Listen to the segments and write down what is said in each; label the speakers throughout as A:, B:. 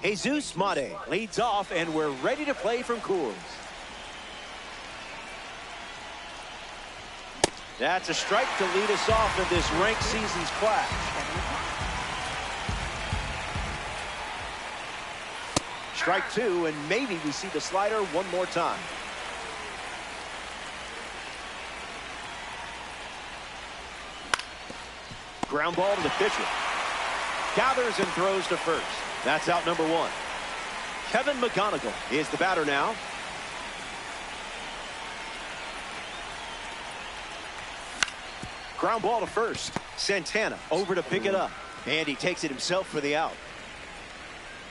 A: Jesus Mate leads off, and we're ready to play from Coors. That's a strike to lead us off in this ranked season's clash. Strike two, and maybe we see the slider one more time. Ground ball to the pitcher. Gathers and throws to first. That's out number one. Kevin McGonigal is the batter now. Ground ball to first. Santana over to pick it up. And he takes it himself for the out.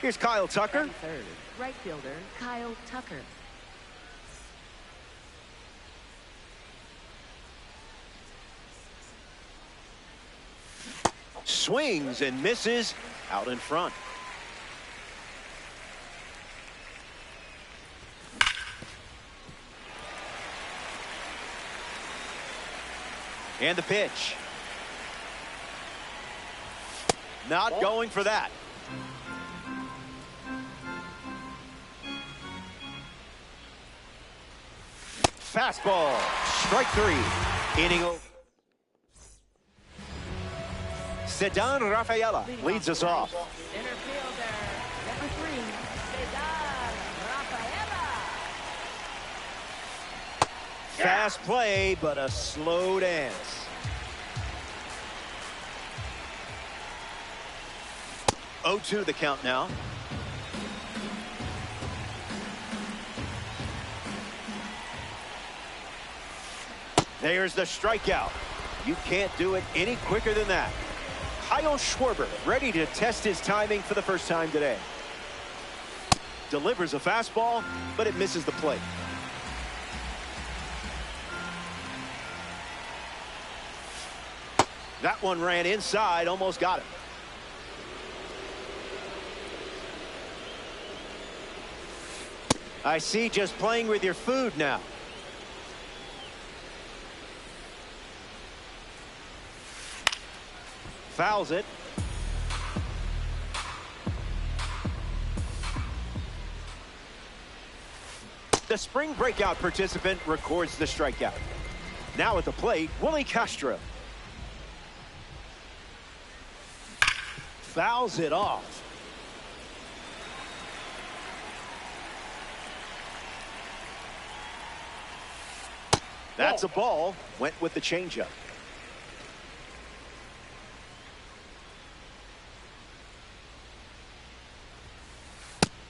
A: Here's Kyle Tucker.
B: Third, right fielder Kyle Tucker.
A: Swings and misses out in front. And the pitch. Not going for that. Fastball. Strike three. Inning over. Cedar Rafaela leads us off.
B: Center fielder, number 3, Cedar Rafaela.
A: Fast play, but a slow dance. Oh, 2 the count now. There's the strikeout. You can't do it any quicker than that. Kyle Schwarber ready to test his timing for the first time today. Delivers a fastball, but it misses the plate. That one ran inside, almost got it. I see, just playing with your food now. Fouls it. The spring breakout participant records the strikeout. Now at the plate, Willie Castro. Fouls it off. That's a ball. Went with the changeup.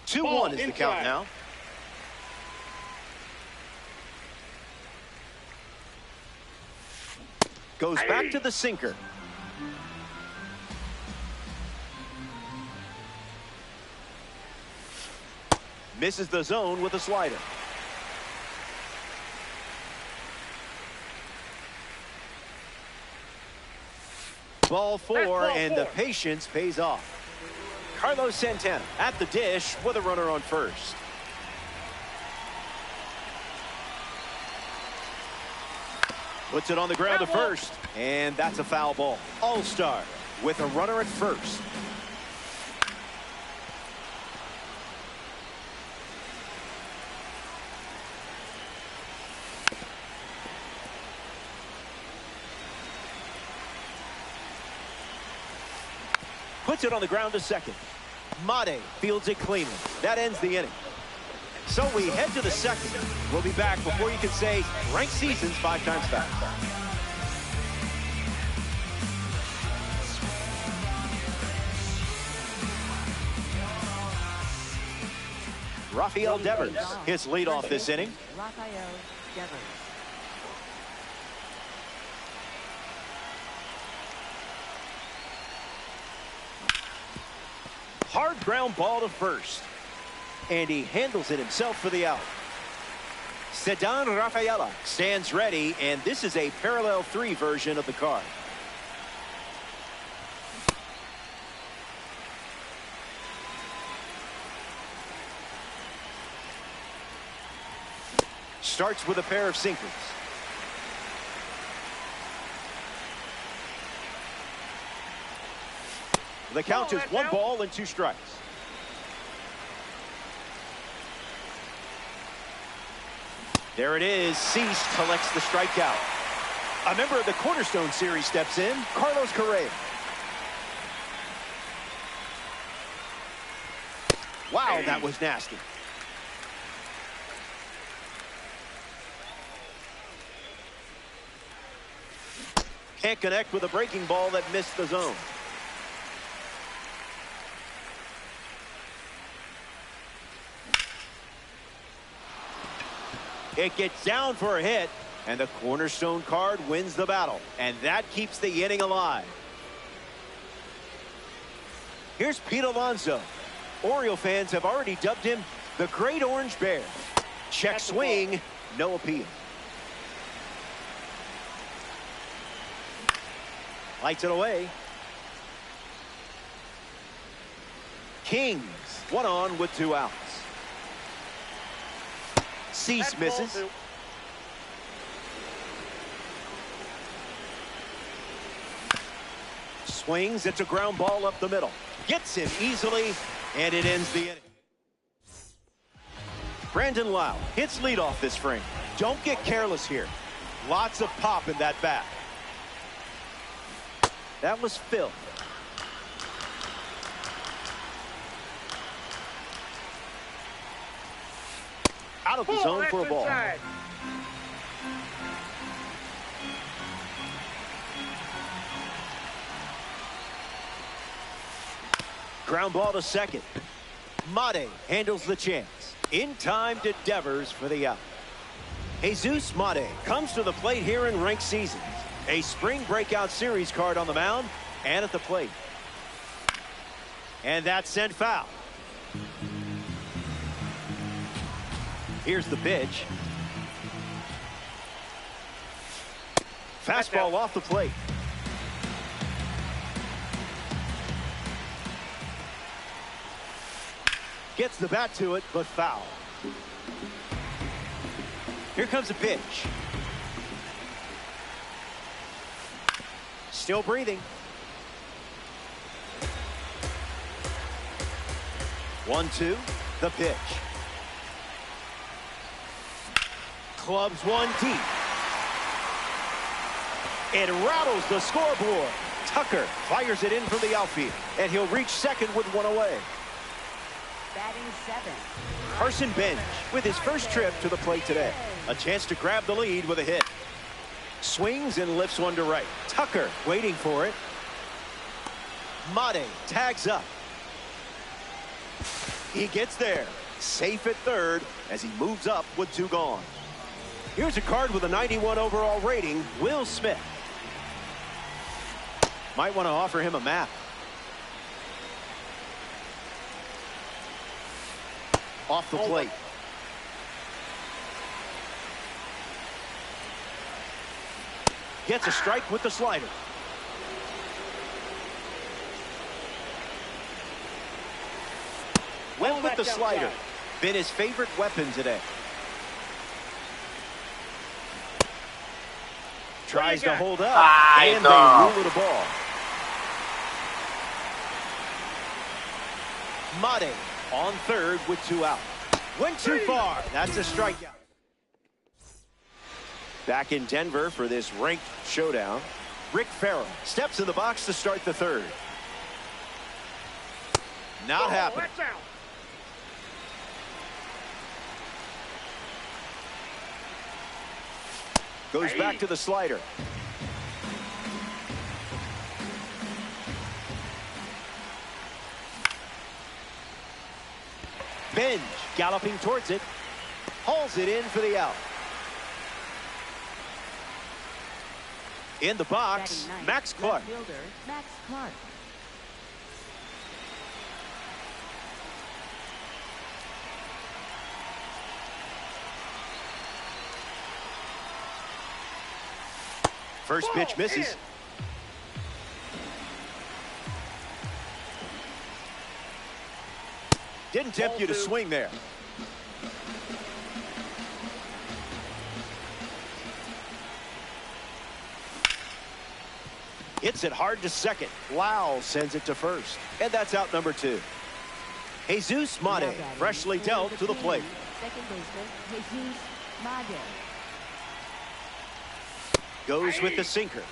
A: 2-1 is the count now. Goes back to the sinker. Misses the zone with a slider. Ball 4, and the patience pays off. Carlos Santana at the dish with a runner on first. Puts it on the ground to first, and that's a foul ball. All-Star with a runner at first. Puts it on the ground to second. Mate fields it cleanly. That ends the inning. So we head to the second. We'll be back before you can say ranked seasons 5 times fast. Rafael Devers hits leadoff this inning.
B: Rafael Devers.
A: Hard ground ball to first. And he handles it himself for the out. Cedar Rafaela stands ready, and this is a parallel 3 version of the card. Starts with a pair of sinkers. The count is 1 ball and 2 strikes. There it is. Cease collects the strikeout. A member of the Cornerstone Series steps in, Carlos Correa. Wow, that was nasty. Can't connect with a breaking ball that missed the zone. It gets down for a hit, and the Cornerstone card wins the battle, and that keeps the inning alive. Here's Pete Alonso. Oriole fans have already dubbed him the Great Orange Bear. Check swing, no appeal. Lights it away. Kings, 1 on with 2 outs. Cease misses. Swings, it's a ground ball up the middle. Gets him easily, and it ends the inning. Brandon Lau hits leadoff this frame. Don't get careless here. Lots of pop in that bat. That was Phil. Out of the zone for a ball. Ground ball to second. Mate handles the chance. In time to Devers for the out. Jesus Mate comes to the plate here in ranked seasons. A spring breakout series card on the mound and at the plate. And that's sent foul. Here's the pitch. Fastball off the plate. Gets the bat to it, but foul. Here comes a pitch. Still breathing. 1-2, the pitch. Clubs one deep. It rattles the scoreboard. Tucker fires it in from the outfield, and he'll reach second with 1 away.
B: Batting 7.
A: Carson Bench with his first trip to the plate today. A chance to grab the lead with a hit. Swings and lifts one to right. Tucker waiting for it. Mate tags up. He gets there. Safe at third as he moves up with 2 gone. Here's a card with a 91 overall rating, Will Smith. Might want to offer him a map. Off the plate. Gets a strike with the slider. Went with the slider. Been his favorite weapon today. Tries to hold up, and they rule it a ball. Mate on third with 2 out. Went too far. That's a strikeout. Back in Denver for this ranked showdown. Rick Farrell steps in the box to start the third. Not happening. Goes back to the slider. Bench galloping towards it. Hauls it in for the out. In the box, Max Clark.
B: Fielder, Max Clark.
A: First pitch misses. Didn't tempt you to swing there. Hits it hard to second. Lau sends it to first. And that's out number 2. Jesus Mate, freshly dealt to the plate.
B: Second baseman, Jesus Mate.
A: Goes with the sinker.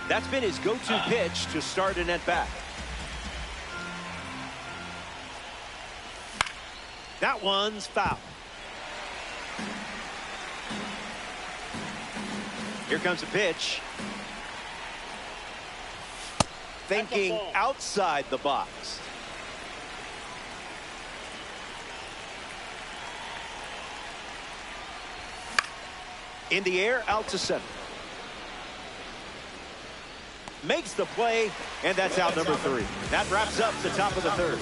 A: That's been his go-to pitch to start an at-bat. That one's foul. Here comes a pitch. Thinking outside the box. In the air, out to center. Makes the play, and that's out number 3. That wraps up the top of the 3rd.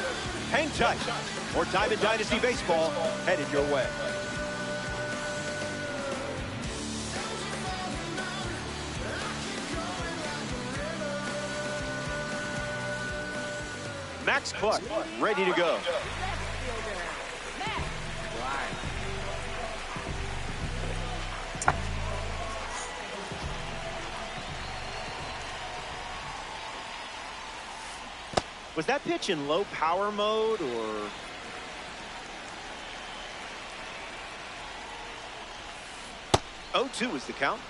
A: Hang tight. More time in Dynasty Baseball headed your way. Max Clark, ready to go. Was that pitch in low power mode or? Oh, 2 is the count.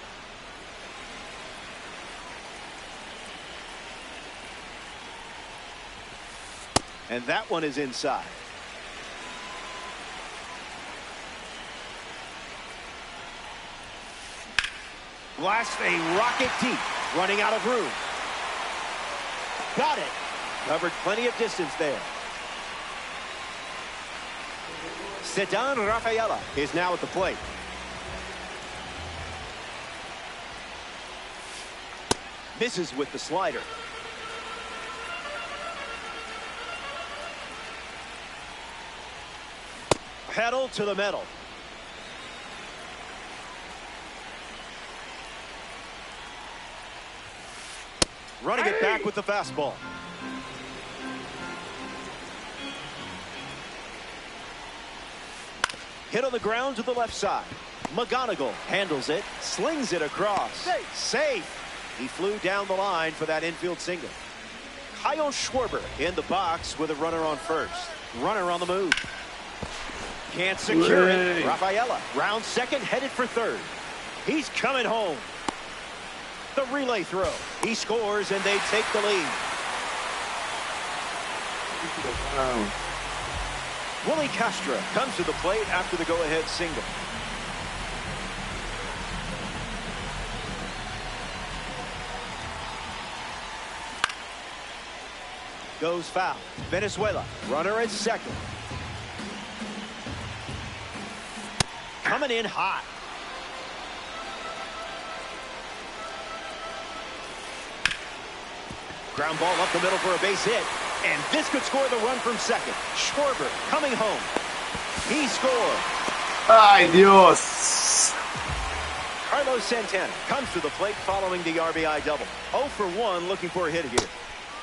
A: And that one is inside. Blast a rocket deep, running out of room. Got it. Covered plenty of distance there. Ceddanne Rafaela is now at the plate. Misses with the slider. Pedal to the metal. Running it back with the fastball. Hit on the ground to the left side. McGonigal handles it, slings it across. Safe. He flew down the line for that infield single. Kyle Schwarber in the box with a runner on first. Runner on the move. Can't secure it. Rafaela round second, headed for third. He's coming home. The relay throw. He scores and they take the lead. Willie Castro comes to the plate after the go-ahead single. Goes foul. Venezuela, runner at second. Coming in hot. Ground ball up the middle for a base hit. And this could score the run from second. Schwarber coming home. He scored.
C: Ay, Dios.
A: Carlos Santana comes to the plate following the RBI double. 0 for 1 looking for a hit here.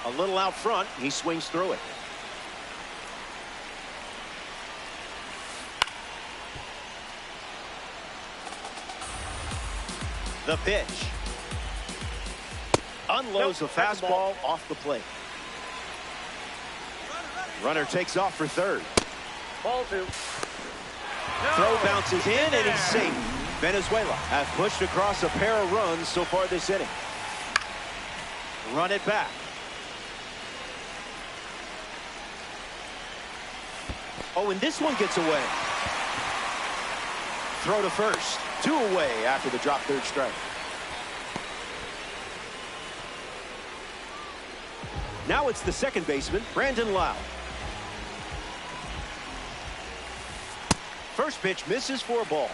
A: A little out front. He swings through it. The pitch. Unloads the fastball off the plate. Runner takes off for third.
D: Ball 2.
A: Throw bounces in and he's safe. Venezuela have pushed across a pair of runs so far this inning. Run it back. Oh, and this one gets away. Throw to first. 2 away after the drop third strike. Now it's the second baseman, Brandon Lau. First pitch misses for a ball.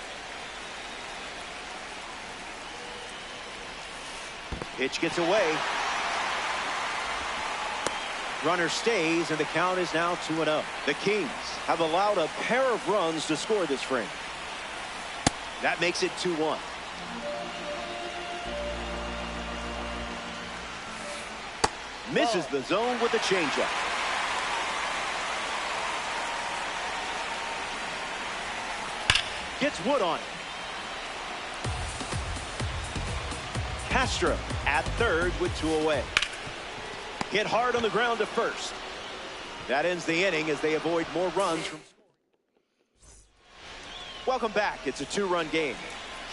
A: Pitch gets away. Runner stays, and the count is now 2-0. The Kings have allowed a pair of runs to score this frame. That makes it 2-1. Misses the zone with a changeup. Gets wood on it. Castro at third with 2 away. Hit hard on the ground to first. That ends the inning as they avoid more runs from. Welcome back. It's a two-run game.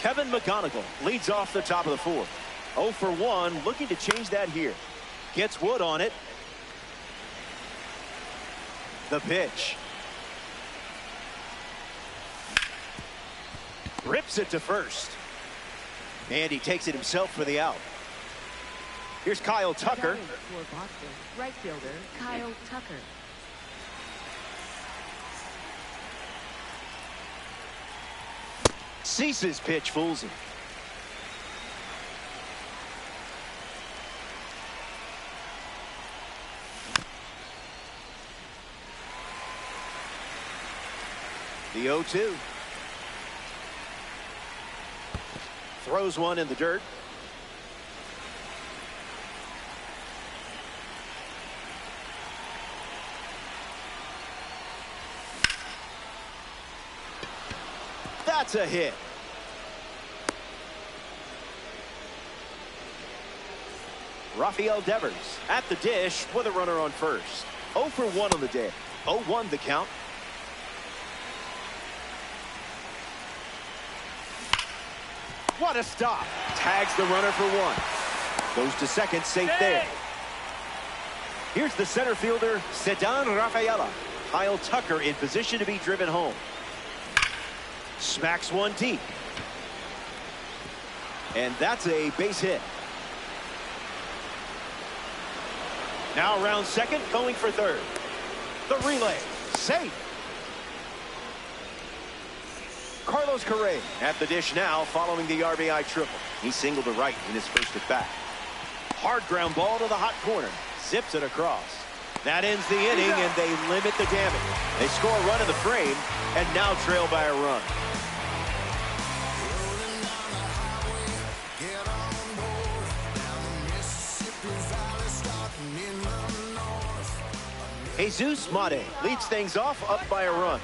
A: Kevin McGonigal leads off the top of the fourth. 0 for 1, looking to change that here. Gets Wood on it. The pitch. Rips it to first. And he takes it himself for the out. Here's Kyle Tucker.
B: For Boston, right fielder Kyle Tucker.
A: Cease's pitch fools him. The 0-2. Throws one in the dirt. That's a hit. Rafael Devers at the dish with a runner on first. 0 for 1 on the day. 0-1 the count. What a stop. Tags the runner for 1. Goes to second, safe there. Here's the center fielder, Ceddanne Rafaela. Kyle Tucker in position to be driven home. Smacks one deep. And that's a base hit. Now around second, going for third. The relay, safe. Carlos Correa at the dish now following the RBI triple. He singled to right in his first at bat. Hard ground ball to the hot corner. Zips it across. That ends the inning and they limit the damage. They score a run in the frame and now trail by a run. Jesus Mate leads things off up by a run.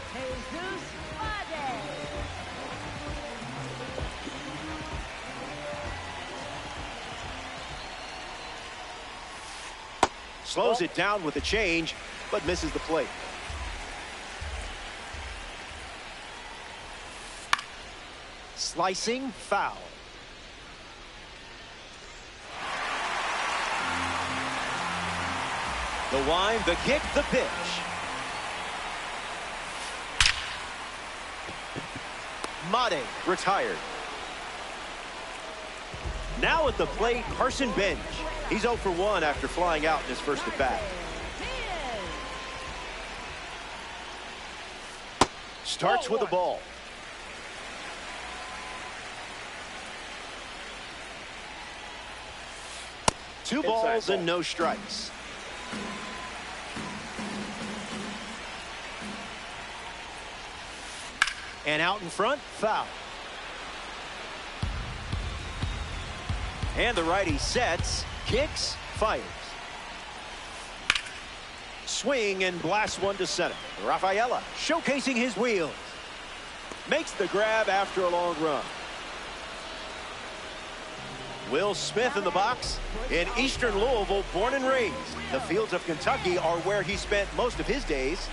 A: Slows it down with a change, but misses the plate. Slicing foul. The wind, the kick, the pitch. Mate retired. Now at the plate, Carson Bench. He's 0 for 1 after flying out in his first at bat. Starts with a ball. Two balls and no strikes. And out in front, foul. And the righty sets, kicks, fires. Swing and blasts one to center. Rafaela showcasing his wheels. Makes the grab after a long run. Will Smith in the box. In Eastern Louisville, born and raised. The fields of Kentucky are where he spent most of his days.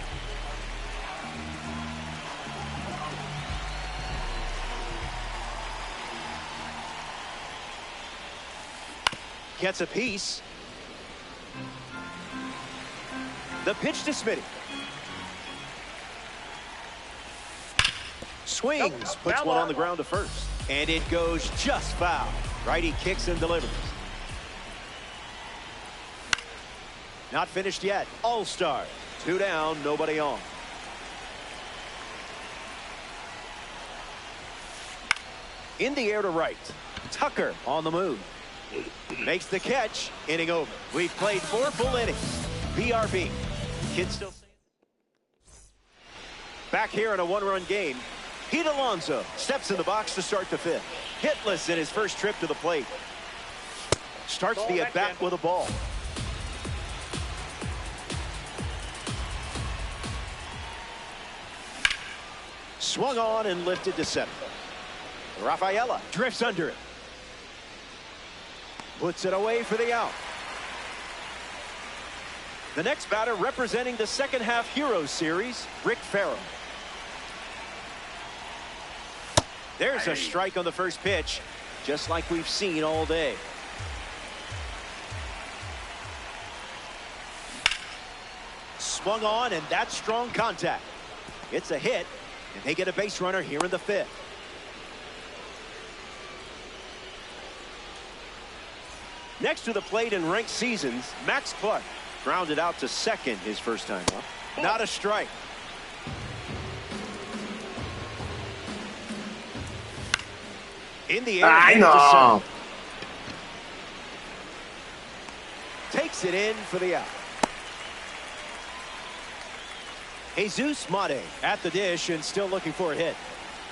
A: Gets a piece. The pitch to Smitty. Swings, puts one on the ground to first. And it goes just foul. Righty kicks and delivers. Not finished yet. All-Star. 2 down, nobody on. In the air to right. Tucker on the move. Makes the catch. Inning over. We've played 4 full innings. BRB. Kids still back here in a 1-run game. Pete Alonso steps in the box to start the 5th. Hitless in his first trip to the plate. Starts the at-bat with a ball. Swung on and lifted to center. Rafaela drifts under it. Puts it away for the out. The next batter representing the second half Heroes series, Rick Farrell. There's a strike on the first pitch, just like we've seen all day. Swung on, and that's strong contact. It's a hit, and they get a base runner here in the fifth. Next to the plate in ranked seasons, Max Clark grounded out to second his first time up. Not a strike. In the air.
C: I know.
A: Takes it in for the out. Jesus Mate at the dish and still looking for a hit.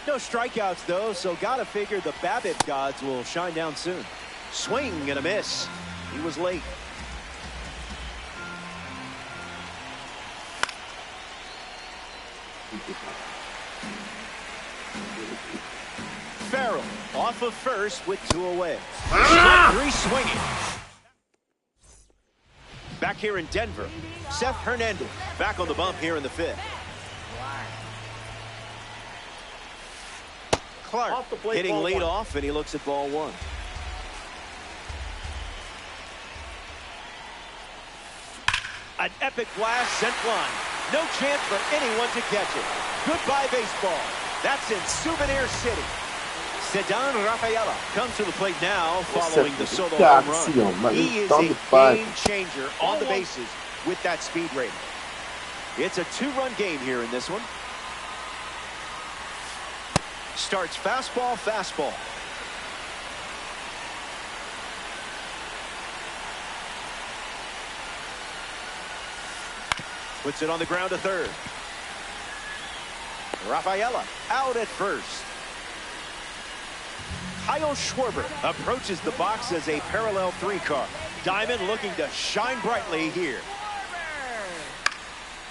A: No strikeouts though, so gotta figure the BABIP gods will shine down soon. Swing and a miss. He was late. Farrell off of first with 2 away. Strike 3 swinging. Back here in Denver, Seth Hernandez back on the bump here in the fifth. Clark hitting lead off, and he looks at ball 1. An epic blast sent flying. No chance for anyone to catch it. Goodbye baseball. That's in Souvenir City. Ceddanne Rafaela comes to the plate now following the solo home run. He is a game changer on the bases with that speed rating. It's a 2-run game here in this one. Starts fastball, fastball. Puts it on the ground to third. Rafaela out at first. Kyle Schwarber approaches the box as a parallel 3 car. Diamond looking to shine brightly here.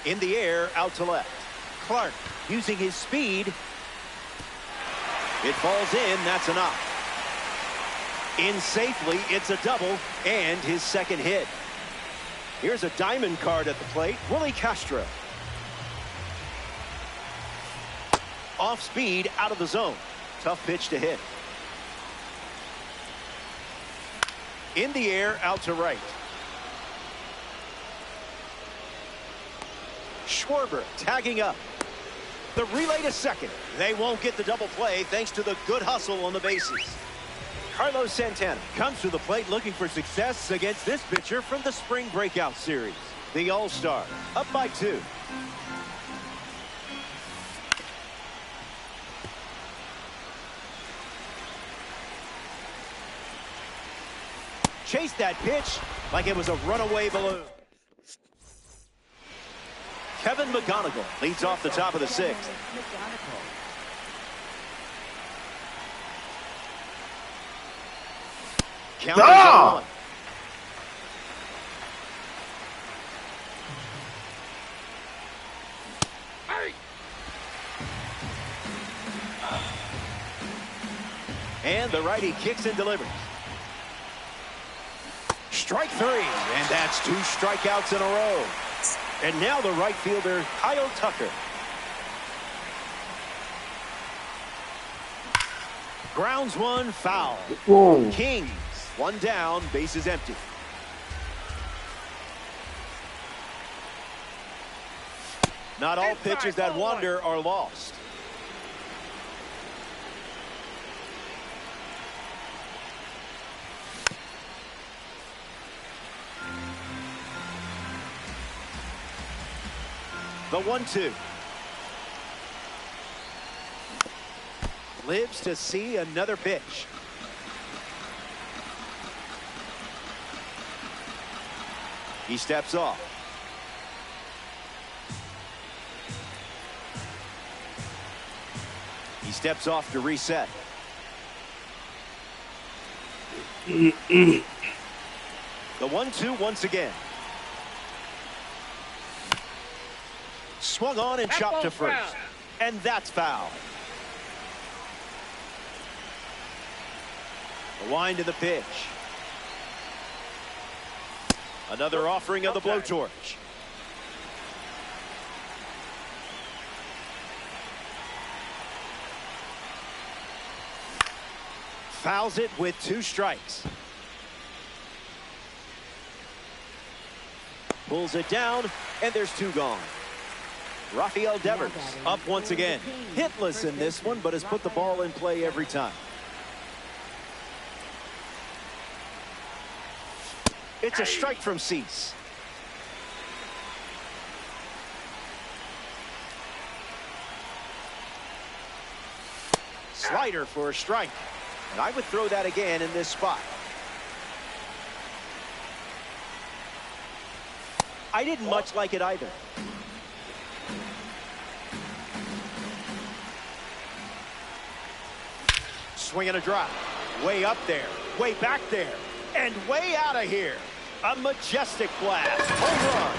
A: In the air, out to left. Clark using his speed. It falls in. That's a knock. In safely. It's a double and his second hit. Here's a diamond card at the plate. Willie Castro. Off speed, out of the zone. Tough pitch to hit. In the air, out to right. Schwarber tagging up. The relay to second. They won't get the double play thanks to the good hustle on the bases. Carlos Santana comes to the plate looking for success against this pitcher from the spring breakout series. The All-Star up by 2. Chased that pitch like it was a runaway balloon. Kevin McGonigal leads off the top of the 6th. Count is on. And the righty kicks and delivers. Strike 3, and that's 2 strikeouts in a row. And now the right fielder, Kyle Tucker. Grounds 1, foul.
C: Whoa.
A: Kings, 1 down, bases empty. Not all pitches that wander are lost. The 1-2. Lives to see another pitch. He steps off. He steps off to reset. The 1-2 once again. Swung on and chopped to first. And that's foul. The wind of the pitch. Another offering of the blowtorch. Fouls it with 2 strikes. Pulls it down, and there's 2 gone. Rafael Devers up once again. Hitless in this one, but has put the ball in play every time. It's a strike from Cease. Slider for a strike. And I would throw that again in this spot. I didn't much like it either. Swing and a drop. Way up there. Way back there. And way out of here. A majestic blast. Home run.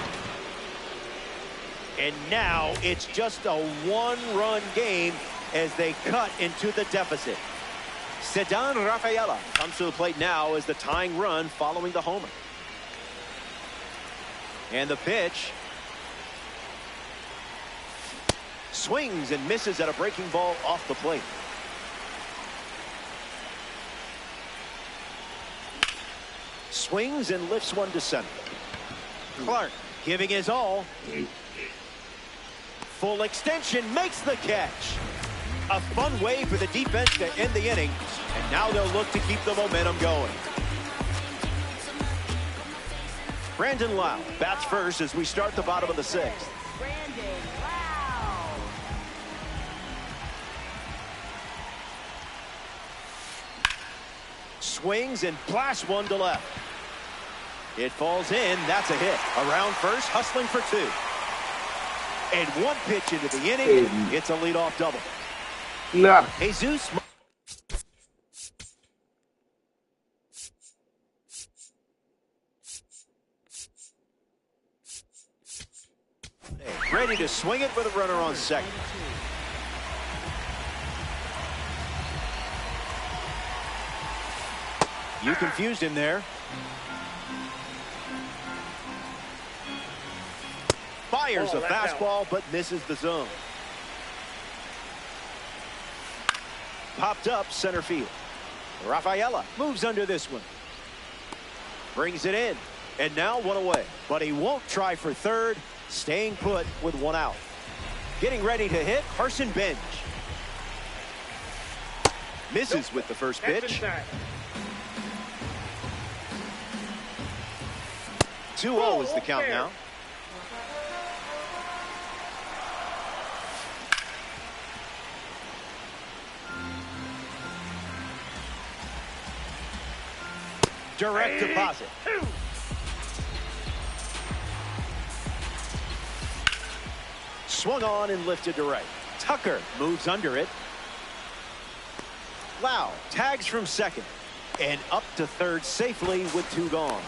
A: And now it's just a 1-run game as they cut into the deficit. Ceddanne Rafaela comes to the plate now as the tying run following the homer. And the pitch. Swings and misses at a breaking ball off the plate. Swings and lifts one to center. Clark giving his all. Full extension makes the catch. A fun way for the defense to end the inning. And now they'll look to keep the momentum going. Brandon Lau bats first as we start the bottom of the 6th.
B: Brandon Lau.
A: Swings and blasts one to left. It falls in. That's a hit. Around first, hustling for 2. And 1 pitch into the inning. It's a leadoff double.
C: Nah.
A: Jesus. Ready to swing it with a runner on second. You confused him there. Fires a fastball, but misses the zone. Popped up center field. Rafaela moves under this one. Brings it in. And now 1 away. But he won't try for third. Staying put with 1 out. Getting ready to hit, Carson Bench. Misses with the first pitch. 2-0 is the count now. Direct deposit. Swung on and lifted to right. Tucker moves under it. Lau tags from second and up to third safely with 2 gone.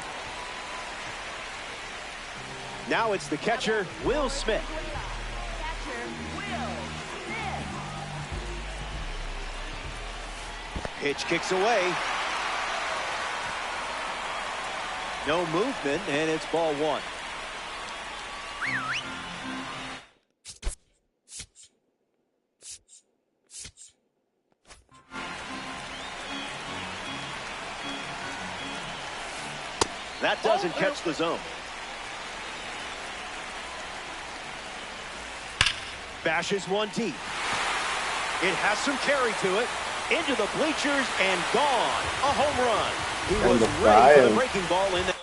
A: Now it's the catcher, Will Smith.
B: Catcher Will Smith.
A: Pitch kicks away. No movement, and it's ball 1. That doesn't catch the zone. Bashes one deep. It has some carry to it. Into the bleachers and gone. A home run. He was ready for the breaking ball in the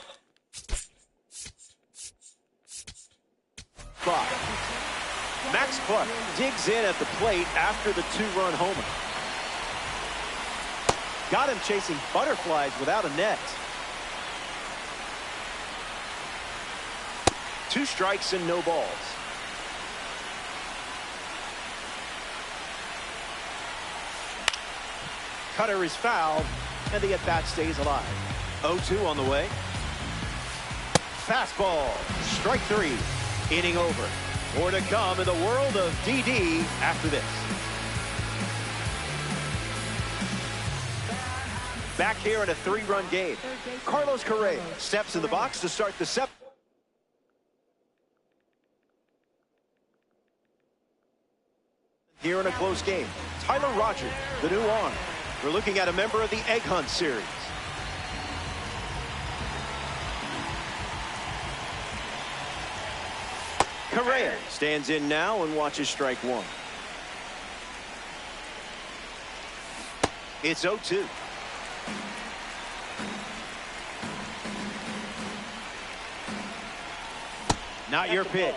A: spot. Max Clark digs in at the plate after the 2-run homer. Got him chasing butterflies without a net. 2 strikes and no balls. Cutter is fouled, and the at-bat stays alive. 0-2 on the way. Fastball, strike 3. Inning over. More to come in the world of DD after this. Back here in a 3-run game. Carlos Correa steps in the box to start the 7th. Here in a close game, Tyler Rogers, the new arm. We're looking at a member of the Egg Hunt series. Correa stands in now and watches strike 1. It's 0-2. Not your pitch.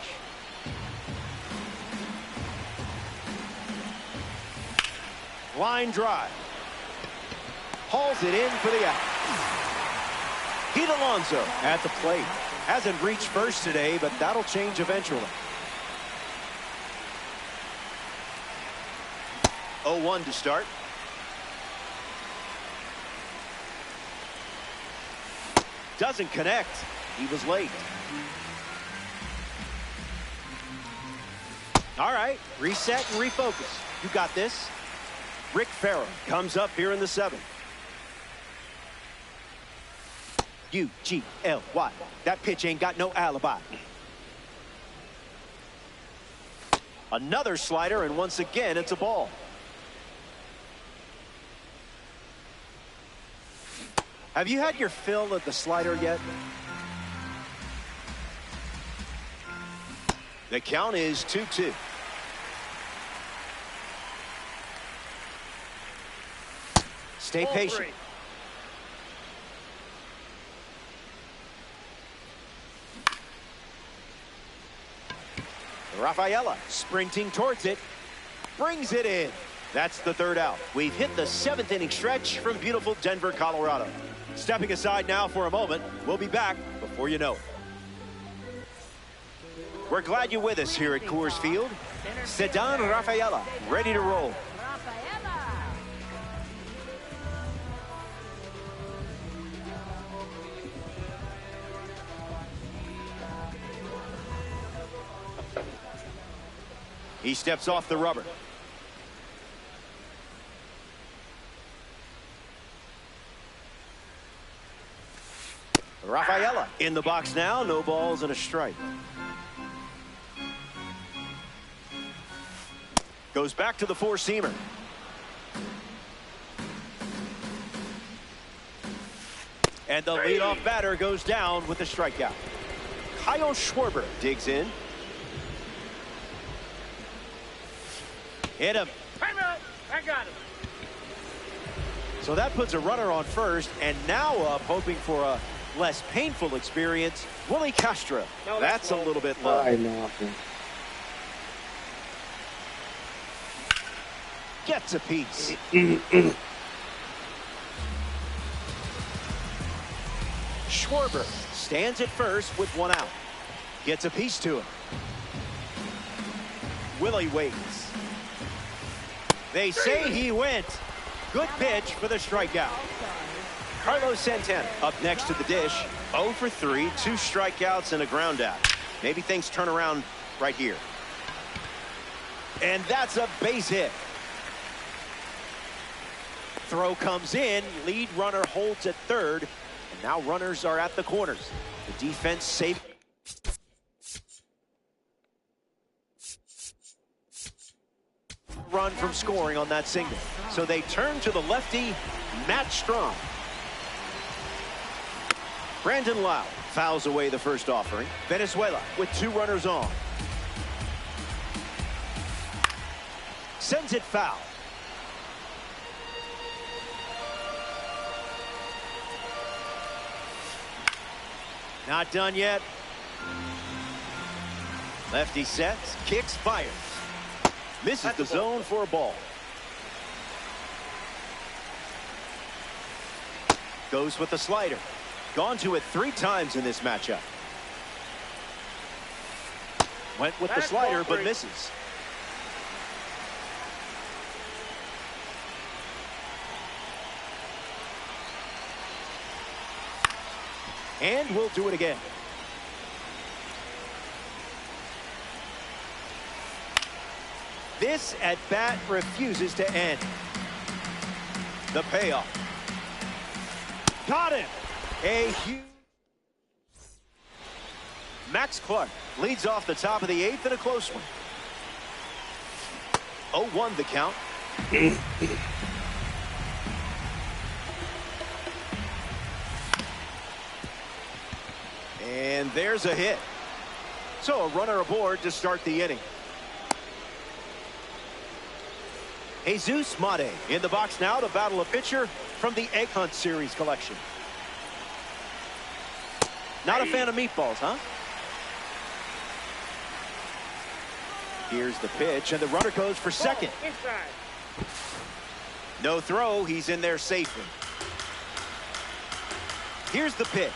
A: Line drive. Hauls it in for the out. Pete Alonso at the plate. Hasn't reached first today, but that'll change eventually. 0-1 to start. Doesn't connect. He was late. All right, reset and refocus. You got this. Rick Farrell comes up here in the 7th. U-G-L-Y. That pitch ain't got no alibi. Another slider, and once again, it's a ball. Have you had your fill of the slider yet? The count is 2-2. Stay patient. Rafaela sprinting towards it, brings it in. That's the 3rd out. We've hit the 7th inning stretch from beautiful Denver, Colorado. Stepping aside now for a moment. We'll be back before you know it. We're glad you're with us here at Coors Field. Ceddanne Rafaela, ready to roll. He steps off the rubber. Rafaela in the box now. No balls and a strike. Goes back to the 4-seamer. And the leadoff batter goes down with a strikeout. Kyle Schwarber digs in. Hit him.
D: Timeout. I got him.
A: So that puts a runner on first, and now up hoping for a less painful experience. Willie Castro.
D: No,
A: that's a little bit low.
C: I know.
A: Gets a piece. Schwarber stands at first with 1 out. Gets a piece to him. Willie waits. They say he went. Good pitch for the strikeout. Carlos Santana up next to the dish. 0 for 3, 2 strikeouts and a ground out. Maybe things turn around right here. And that's a base hit. Throw comes in. Lead runner holds at 3rd. And now runners are at the corners. The defense saved. Run from scoring on that single. So they turn to the lefty, Matt Strom. Brandon Lau fouls away the first offering. Venezuela with 2 runners on. Sends it foul. Not done yet. Lefty sets, kicks, fires. Misses the zone for a ball. Goes with the slider. Gone to it 3 times in this matchup. Went with the slider but misses. And we'll do it again. This at bat refuses to end. The payoff. Caught him. A huge... Max Clark leads off the top of the 8th in a close one. 0-1 the count. And there's a hit. So a runner aboard to start the inning. Jesus Mate in the box now to battle a pitcher from the Egg Hunt Series collection. Not a fan of meatballs, huh? Here's the pitch, and the runner goes for second. No throw. He's in there safely. Here's the pitch.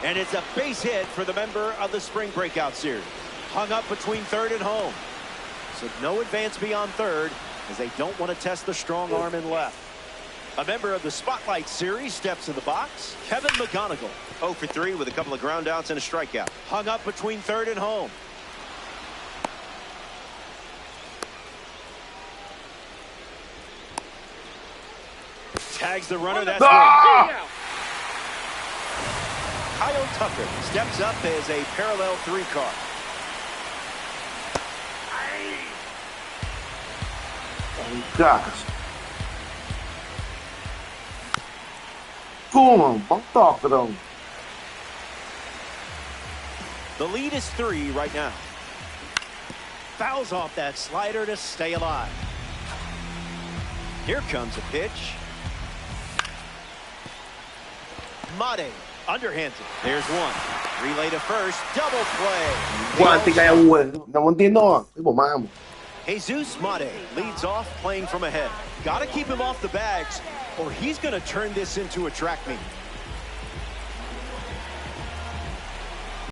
A: And it's a base hit for the member of the Spring Breakout Series. Hung up between third and home. So no advance beyond third, as they don't want to test the strong arm in left. A member of the Spotlight Series steps in the box. Kevin McGonigal, 0 for 3 with a couple of groundouts and a strikeout. Hung up between third and home. Tags the runner. That's great. Kyle Tucker steps up as a parallel 3 car.
C: Gosh. Come on, toca não.
A: The lead is 3 right now. Fouls off that slider to stay alive. Here comes a pitch. Mate underhands it. There's one. Relay to first. Double play.
C: Quanti ganha uma. Não tem nó. Igual mesmo.
A: Jesus Mate leads off playing from ahead. Got to keep him off the bags, or he's going to turn this into a track meet.